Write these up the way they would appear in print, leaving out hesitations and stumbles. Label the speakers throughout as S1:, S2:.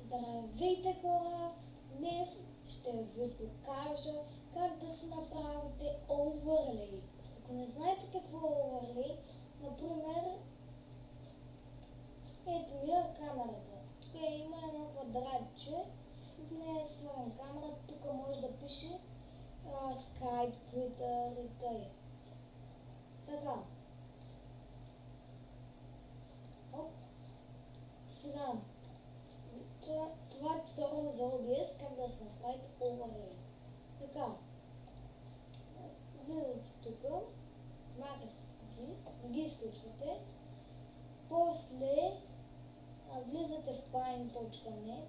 S1: Здравейте хора! Днес ще ви покажа как да си направите оверлей. Ако не знаете какво е оверлей, например, ето ми е камерата. Тук има едно квадратче, в нея слагам камера, тук може да пише Skype, Twitter и тъй. Сега. Оп. Сега. Това е туториал за OBS, как да се направите оверлей. Така, влизате тук, махате ги, не ги изключвате, после влизате в paint.net,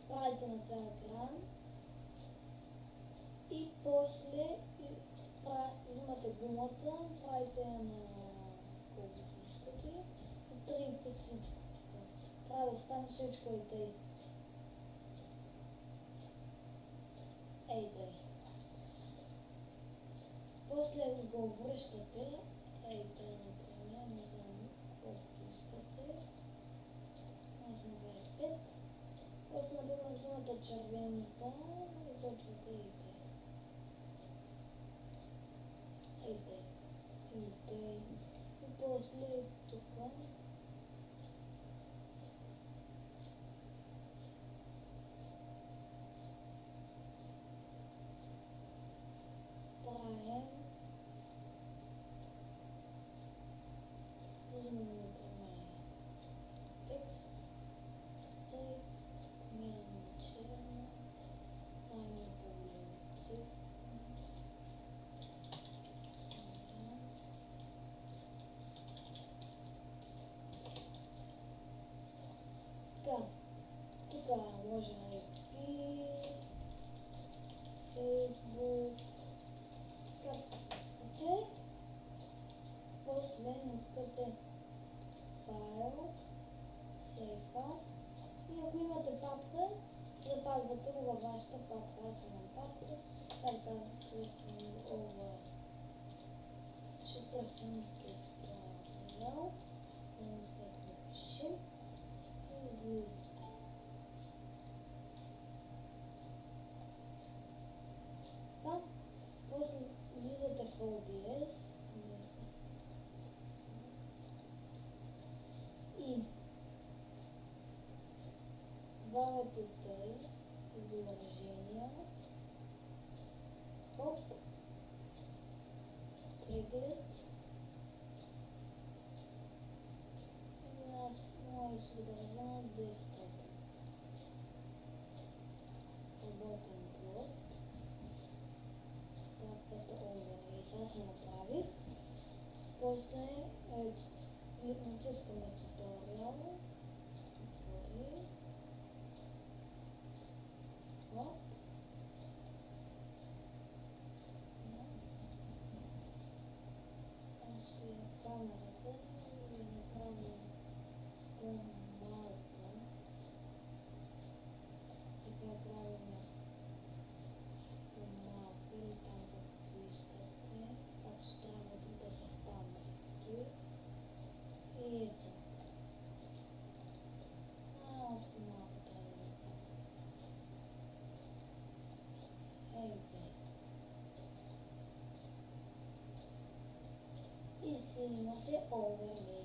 S1: правите на цял екран и после взимате гумата, правите на колкото искате и трите всичко. Трябва да стане всичко и тъй. Ей тъй. После го връщате. Ей тъй, например, не знам колкото искате. Аз на 25. После например взимате червеното и точвате ей тъй. Ей тъй. Ей тъй. И после тук. Правим текст, тъй, мирно черно, правим по-големи цифри. Така, тук може да и Facebook, както искате. После натискате файл, Save As и ако имате папка, запазвате го във вашата папка. Аз имам папка, така просто over. Ще търсим туториал, да напишем и излиза. Така, после влизате в OBS и добавяте тъй изображения, хоп, преглед, и аз мога изображение десктоп, работен плод, папката оверлей, сега се направих, после натискаме туториал, отвори, хоп, камерата и направим по-малко, така правим по-малко или там както искате, както трябва да се памти. И ето. Малко трябва да направим. Ей тъй. И си имате оверлей.